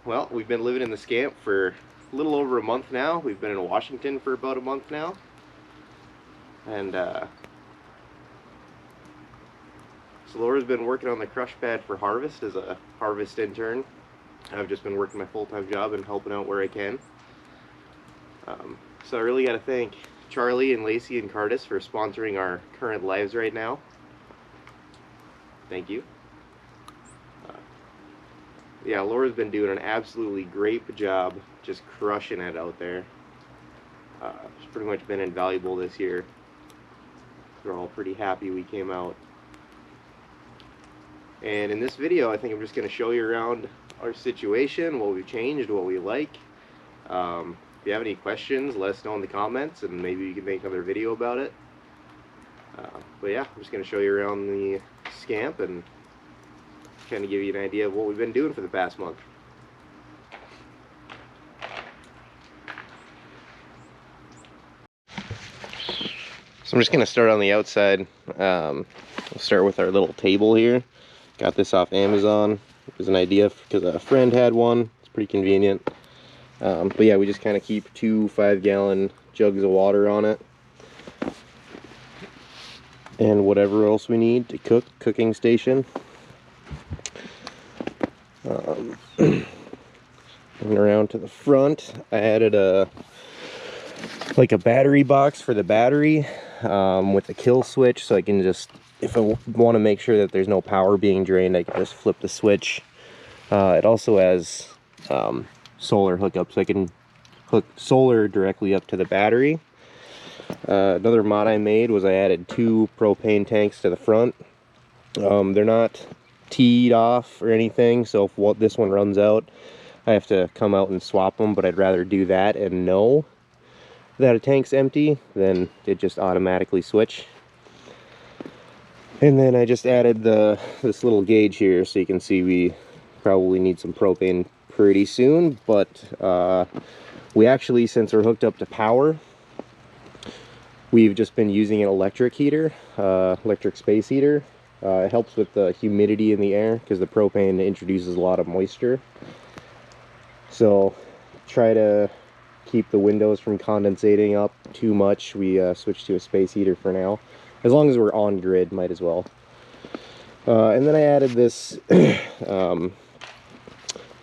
Well, we've been living in the Scamp for a little over a month now. We've been in Washington for about a month now. And so Laura's been working on the crush pad for harvest as a harvest intern. I've just been working my full-time job and helping out where I can. So I really got to thank Charlie and Lacey and Curtis for sponsoring our current lives right now. Thank you. Yeah, Laura's been doing an absolutely great job, just crushing it out there. She's pretty much been invaluable this year. We're all pretty happy we came out. And in this video, I think I'm just going to show you around our situation, what we've changed, what we like. If you have any questions, let us know in the comments, and maybe we can make another video about it. But yeah, I'm just going to show you around the Scamp and kind of give you an idea of what we've been doing for the past month. So I'm just going to start on the outside. We'll start with our little table here. Got this off Amazon. It was an idea because a friend had one. It's pretty convenient. But yeah, we just kind of keep 2 5-gallon jugs of water on it. And whatever else we need to cook, cooking station. And around to the front, I added a battery box for the battery with a kill switch, so I can just, if I want to make sure that there's no power being drained, I can just flip the switch. It also has solar hookup, so I can hook solar directly up to the battery. Another mod I made was I added 2 propane tanks to the front. They're not teed off or anything, so if this one runs out, I have to come out and swap them, but I'd rather do that and know that a tank's empty than it just automatically switch. And then I just added this little gauge here, so you can see we probably need some propane pretty soon, but we actually, since we're hooked up to power, we've just been using an electric heater, electric space heater. It helps with the humidity in the air because the propane introduces a lot of moisture. So try to keep the windows from condensating up too much. We switched to a space heater for now. As long as we're on grid, might as well. And then I added this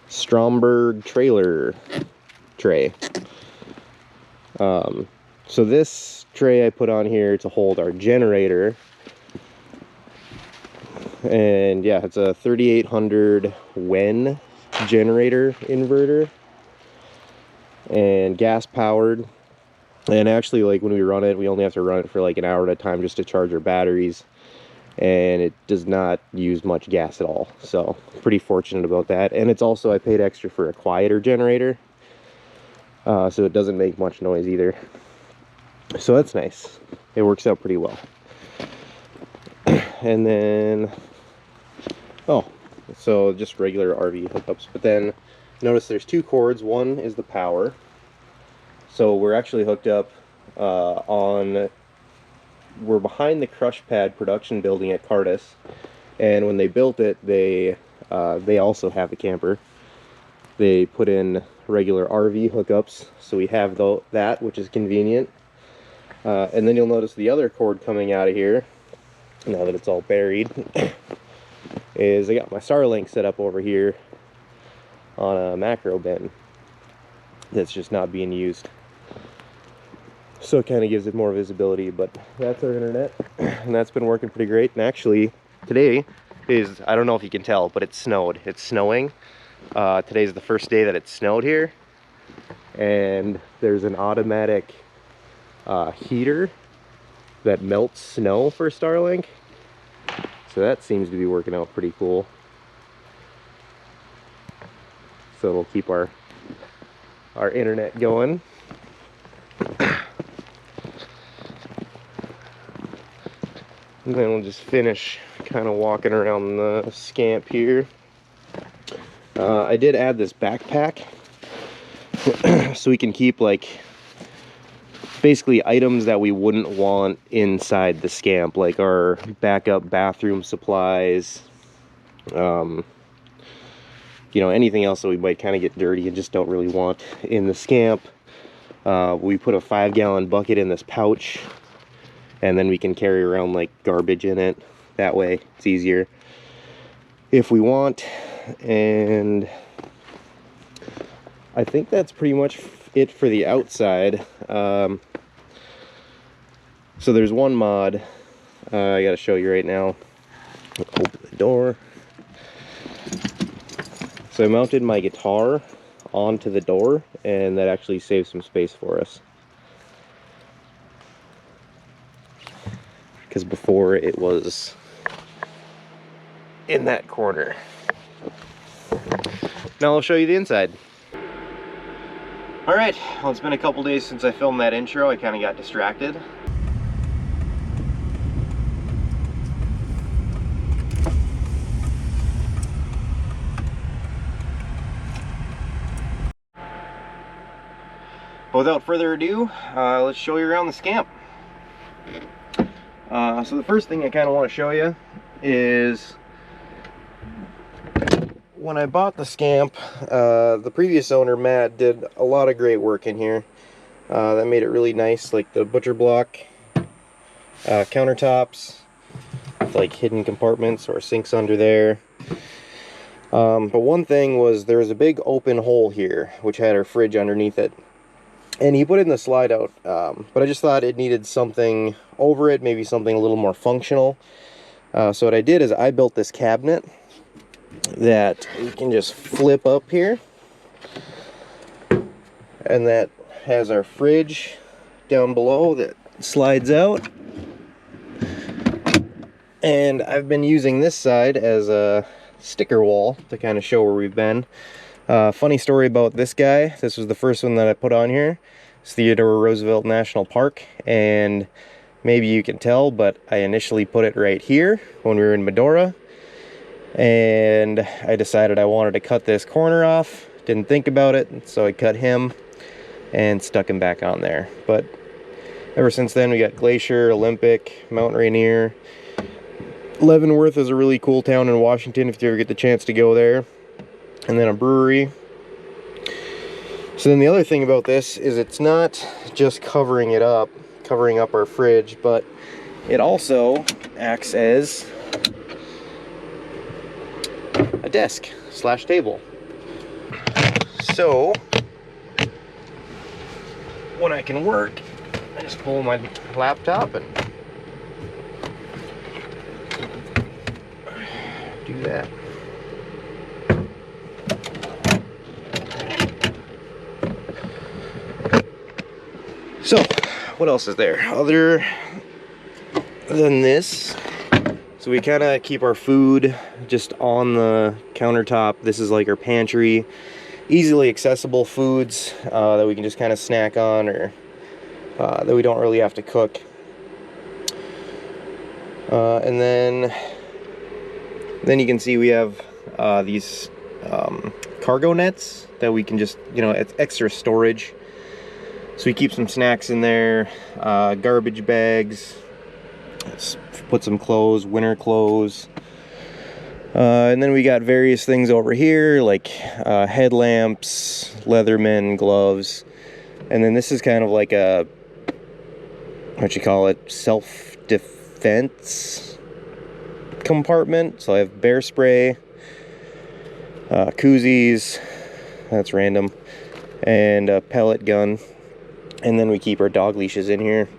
Stromberg trailer tray. So this tray I put on here to hold our generator. And yeah, it's a 3800 WEN generator inverter. And gas powered. And actually, like, when we run it, we only have to run it for like an hour at a time just to charge our batteries. And it does not use much gas at all. So pretty fortunate about that. And it's also, I paid extra for a quieter generator. So it doesn't make much noise either. So that's nice. It works out pretty well. And then, so just regular RV hookups. But then notice there's 2 cords. One is the power. So we're actually hooked up we're behind the crush pad production building at Curtis. And when they built it, they also have a camper. They put in regular RV hookups, so we have that, which is convenient. And then you'll notice the other cord coming out of here, now that it's all buried, is I got my Starlink set up over here on a macro bin that's just not being used. So it kind of gives it more visibility, but that's our internet, and that's been working pretty great. And actually, today is, I don't know if you can tell, but it snowed. It's snowing. Today's the first day that it snowed here, and there's an automatic heater that melts snow for Starlink. So that seems to be working out pretty cool. So it'll keep our internet going. And then we'll just finish kind of walking around the Scamp here. I did add this backpack so we can keep, like, basically items that we wouldn't want inside the Scamp, like our backup bathroom supplies, you know, anything else that we might kind of get dirty and just don't really want in the Scamp. We put a 5-gallon bucket in this pouch, and then we can carry around like garbage in it. That way it's easier if we want. And I think that's pretty much it for the outside. So there's one mod I gotta show you right now. Open the door. So I mounted my guitar onto the door, and that actually saves some space for us. Because before it was in that corner. Now I'll show you the inside. Alright, well, it's been a couple days since I filmed that intro. I kind of got distracted. But without further ado, let's show you around the Scamp. So the first thing I kind of want to show you is when I bought the Scamp, the previous owner, Matt, did a lot of great work in here. That made it really nice, like the butcher block countertops with like hidden compartments or sinks under there. But one thing was there was a big open hole here which had our fridge underneath it, and he put in the slide out, but I just thought it needed something over it, maybe something a little more functional. So what I did is I built this cabinet that you can just flip up here, and that has our fridge down below that slides out. And I've been using this side as a sticker wall to kind of show where we've been. Funny story about this guy, this was the first one that I put on here. It's Theodore Roosevelt National Park, and maybe you can tell, but I initially put it right here when we were in Medora, and I decided I wanted to cut this corner off. Didn't think about it, so I cut him and stuck him back on there. But ever since then we got Glacier, Olympic, Mount Rainier. Leavenworth is a really cool town in Washington if you ever get the chance to go there. And then a brewery. So then the other thing about this is it's not just covering up our fridge, but it also acts as a desk slash table. So when I can work, I just pull my laptop and do that. So, what else is there other than this? So we kind of keep our food just on the countertop. This is like our pantry, easily accessible foods that we can just kind of snack on, or that we don't really have to cook. And then you can see we have these cargo nets that we can just, you know, it's extra storage. So we keep some snacks in there, garbage bags, let's put some clothes, winter clothes. And then we got various things over here, like headlamps, Leatherman gloves. And then this is kind of like a, what you call it, self-defense compartment. So I have bear spray, koozies, that's random, and a pellet gun. And then we keep our dog leashes in here.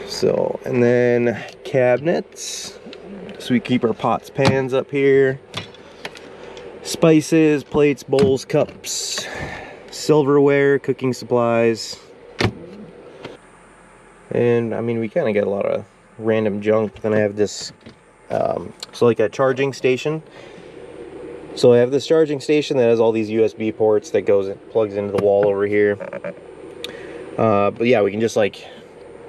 So, and then cabinets. So we keep our pots, pans up here. Spices, plates, bowls, cups, silverware, cooking supplies. And I mean, we kind of get a lot of random junk. Then I have this, so like a charging station. So I have this charging station that has all these USB ports that plugs into the wall over here. But yeah, we can just like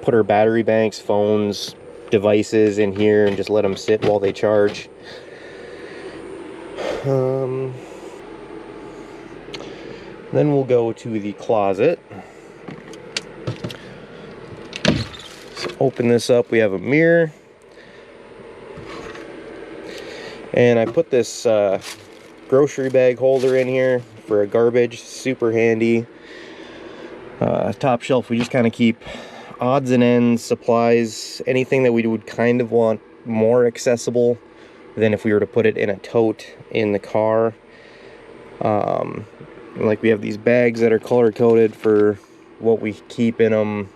put our battery banks, phones, devices in here and just let them sit while they charge. Then we'll go to the closet. So open this up, we have a mirror. And I put this grocery bag holder in here for a garbage, super handy. Top shelf, we just kind of keep odds and ends, supplies, anything that we would kind of want more accessible than if we were to put it in a tote in the car. Like we have these bags that are color coded for what we keep in them,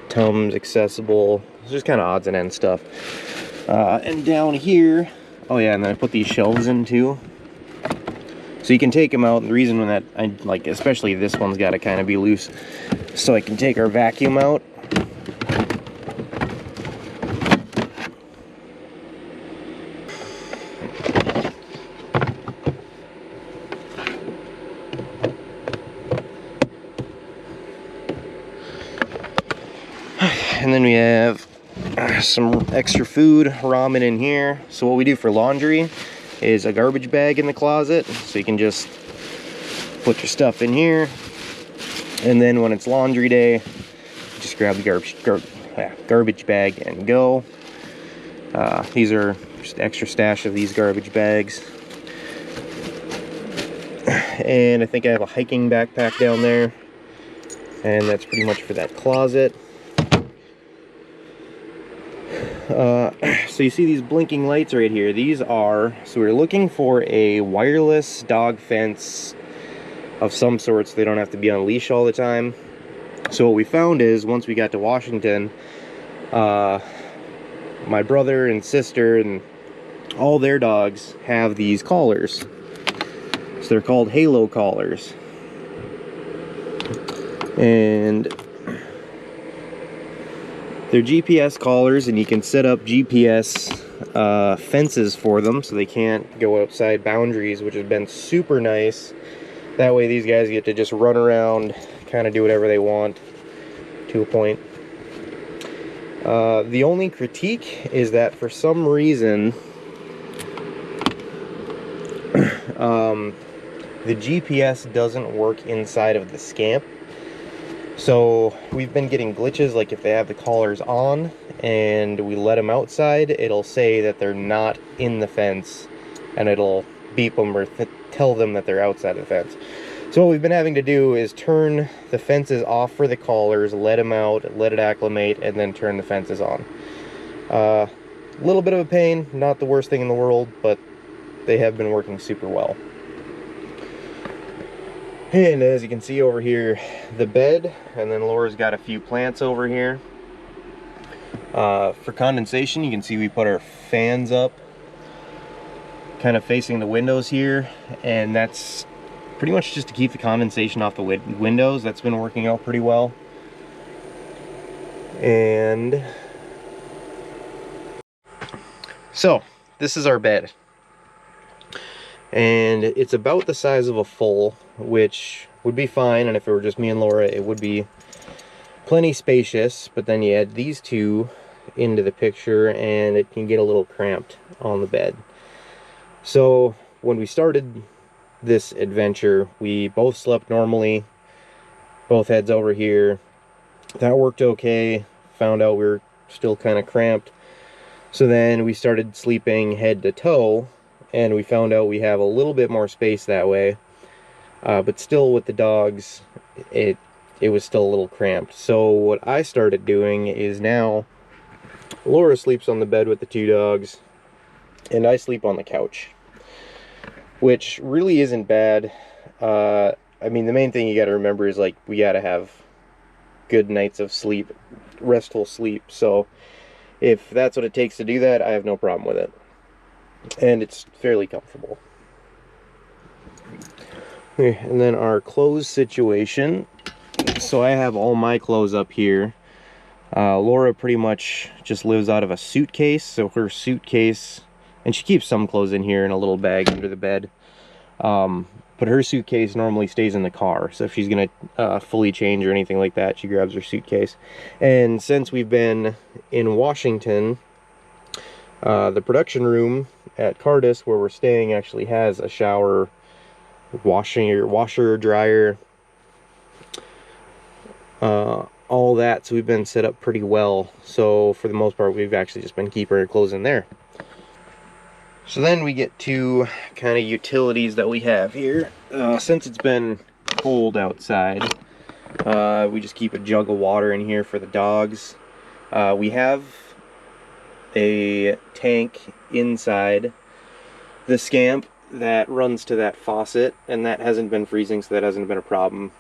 Tums accessible. It's just kind of odds and ends stuff. And down here, oh yeah, and then I put these shelves in too, so you can take them out. And the reason that I like, especially this one's got to kind of be loose, so I can take our vacuum out. And then we have some extra food, ramen in here. So what we do for laundry is a garbage bag in the closet, so you can just put your stuff in here, and then when it's laundry day, just grab the garbage bag and go. These are just extra stash of these garbage bags. And I think I have a hiking backpack down there, and that's pretty much for that closet. So you see these blinking lights right here. These are, so we're looking for a wireless dog fence of some sort so they don't have to be on a leash all the time. So what we found is, once we got to Washington, my brother and sister and all their dogs have these collars. So they're called Halo collars. And they're GPS collars, and you can set up GPS fences for them so they can't go outside boundaries, which has been super nice. That way these guys get to just run around, kind of do whatever they want to a point. The only critique is that for some reason the GPS doesn't work inside of the Scamp. So we've been getting glitches, like if they have the collars on and we let them outside, it'll say that they're not in the fence, and it'll beep them or tell them that they're outside of the fence. So what we've been having to do is turn the fences off for the collars, let them out, let it acclimate, and then turn the fences on. A little bit of a pain, not the worst thing in the world, but they have been working super well. And as you can see over here, the bed, and then Laura's got a few plants over here. For condensation, you can see we put our fans up kind of facing the windows here, and that's pretty much just to keep the condensation off the windows. That's been working out pretty well. And so this is our bed, and it's about the size of a full, which would be fine, and if it were just me and Laura, it would be plenty spacious. But then you add these two into the picture and it can get a little cramped on the bed. So when we started this adventure, we both slept normally, both heads over here. That worked okay. Found out we were still kind of cramped, so then we started sleeping head to toe, and we found out we have a little bit more space that way. But still, with the dogs, it was still a little cramped. So what I started doing is, now Laura sleeps on the bed with the two dogs, and I sleep on the couch, which really isn't bad. I mean, the main thing you got to remember is, like, we got to have good nights of sleep, restful sleep. So if that's what it takes to do that, I have no problem with it, and it's fairly comfortable. And then our clothes situation. So I have all my clothes up here. Laura pretty much just lives out of a suitcase, so her suitcase, and she keeps some clothes in here in a little bag under the bed, but her suitcase normally stays in the car. So if she's gonna fully change or anything like that, she grabs her suitcase. And since we've been in Washington, the production room at Cardis, where we're staying, actually has a shower, washer, dryer, all that. So we've been set up pretty well. So for the most part, we've actually just been keeping our clothes in there. So then we get to kind of utilities that we have here. Since it's been cold outside, we just keep a jug of water in here for the dogs. We have a tank inside the Scamp that runs to that faucet, and that hasn't been freezing, so that hasn't been a problem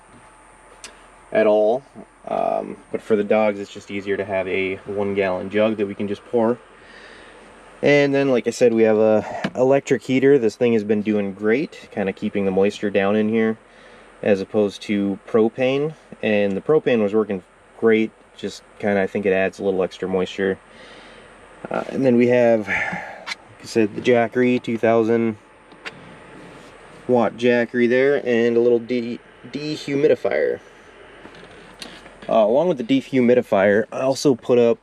at all. But for the dogs, it's just easier to have a 1-gallon jug that we can just pour. And then, like I said, we have a electric heater. This thing has been doing great, kind of keeping the moisture down in here, as opposed to propane. And the propane was working great, just kind of, I think it adds a little extra moisture. And then we have, like I said, the Jackery 2000 watt Jackery there, and a little dehumidifier. Along with the dehumidifier, I also put up,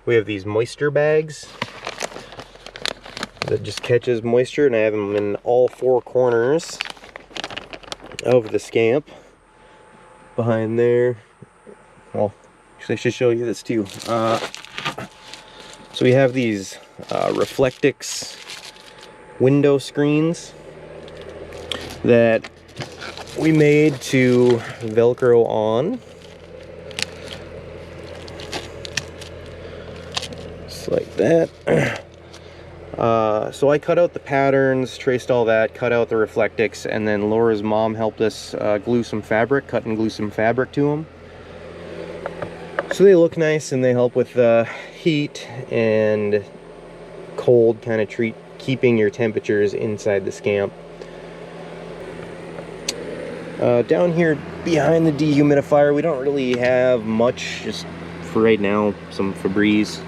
we have these moisture bags that just catches moisture, and I have them in all 4 corners of the Scamp. Behind there, well, actually I should show you this too. So we have these Reflectix window screens that we made to Velcro on. Just like that. So I cut out the patterns, traced all that, cut out the Reflectix, and then Laura's mom helped us glue some fabric, cut and glue some fabric to them. So they look nice, and they help with heat and cold, kind of keeping your temperatures inside the Scamp. Down here behind the dehumidifier, we don't really have much, just for right now, some Febreze.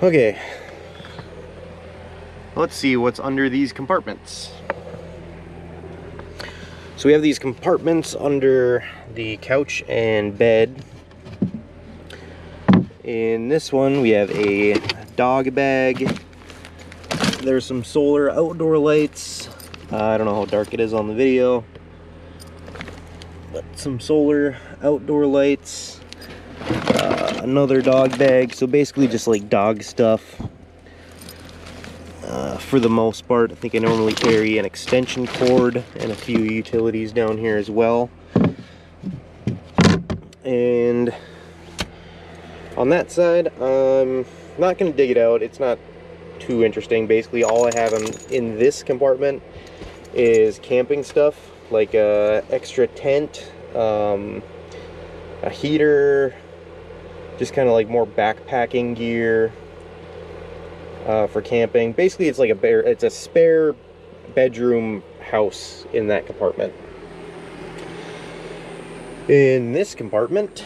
Okay, let's see what's under these compartments. So we have these compartments under the couch and bed. In this one we have a dog bag. There's some solar outdoor lights. I don't know how dark it is on the video, but some solar outdoor lights. Another dog bag, so basically just like dog stuff. For the most part, I think I normally carry an extension cord and a few utilities down here as well. And on that side, I'm not going to dig it out. It's not too interesting. Basically, all I have in this compartment is camping stuff, like a extra tent, a heater, just kind of like more backpacking gear for camping. Basically, it's like it's a spare bedroom house in that compartment. In this compartment,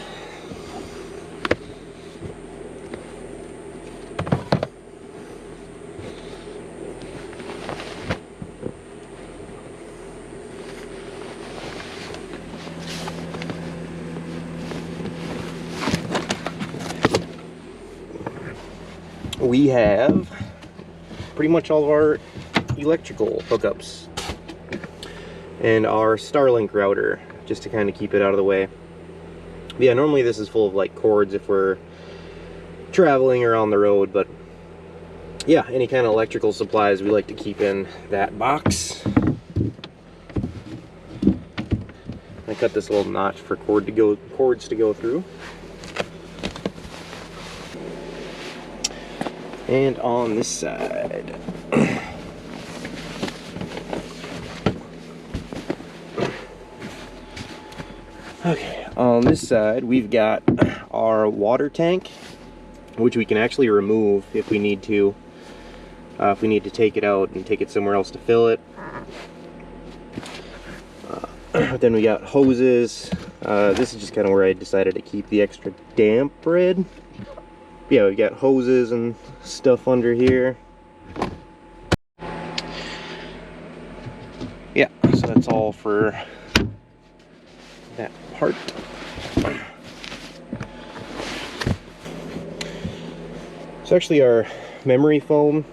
we have pretty much all of our electrical hookups and our Starlink router, just to kind of keep it out of the way. But yeah, normally this is full of like cords if we're traveling or on the road, but yeah, any kind of electrical supplies we like to keep in that box. I cut this little notch for cords to go through. And on this side, okay, on this side we've got our water tank, which we can actually remove if we need to. If we need to take it out and take it somewhere else to fill it. Then we got hoses. This is just kind of where I decided to keep the extra damp bread. Yeah, we got hoses and stuff under here. Yeah, so that's all for that part. So actually our memory foam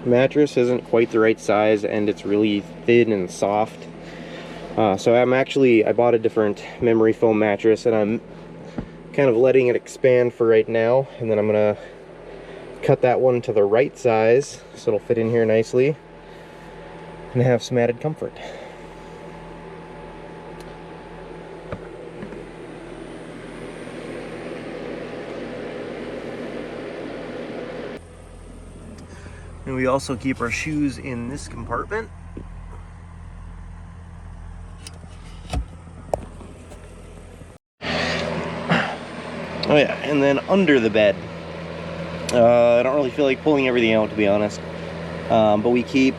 mattress isn't quite the right size, and it's really thin and soft. So I bought a different memory foam mattress, and I'm kind of letting it expand for right now, and then I'm gonna cut that one to the right size so it'll fit in here nicely and have some added comfort. And we also keep our shoes in this compartment. Oh yeah, and then under the bed. I don't really feel like pulling everything out, to be honest. But we keep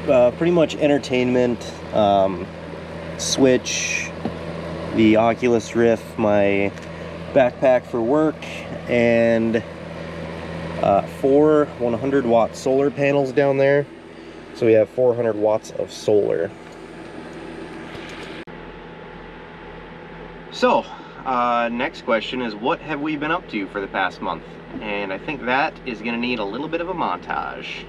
pretty much entertainment, Switch, the Oculus Rift, my backpack for work, and 4 100-watt solar panels down there. So we have 400 watts of solar. So, next question is, what have we been up to for the past month? And I think that is going to need a little bit of a montage.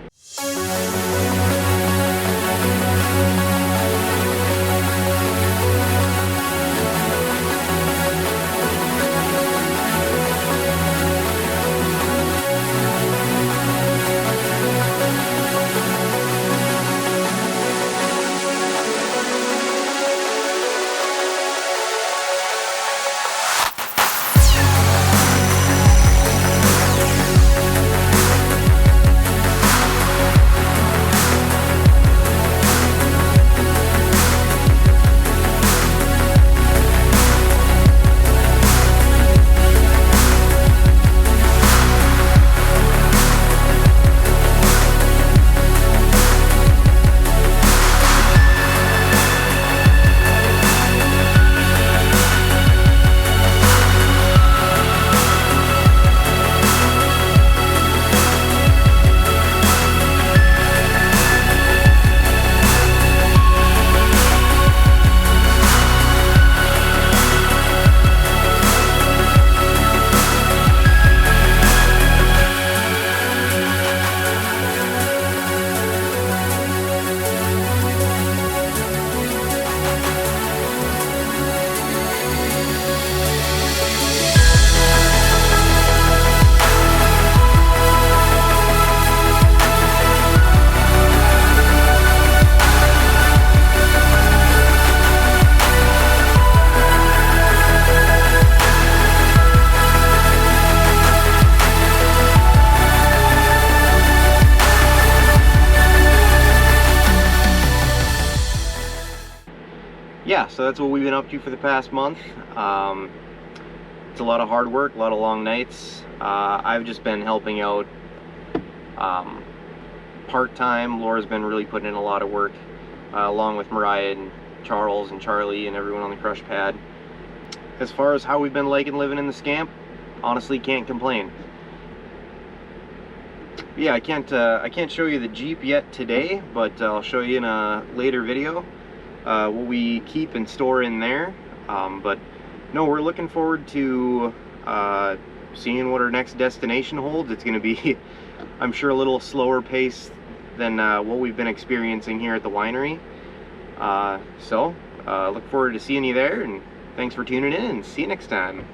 Yeah, so that's what we've been up to for the past month. It's a lot of hard work, a lot of long nights. I've just been helping out part-time. Laura's been really putting in a lot of work, along with Mariah and Charles and Charlie and everyone on the crush pad. As far as how we've been liking living in the Scamp, honestly can't complain. Yeah, I can't show you the Jeep yet today, but I'll show you in a later video what we keep and store in there. But no, we're looking forward to seeing what our next destination holds. It's going to be, I'm sure, a little slower pace than what we've been experiencing here at the winery. So look forward to seeing you there, and thanks for tuning in, and see you next time.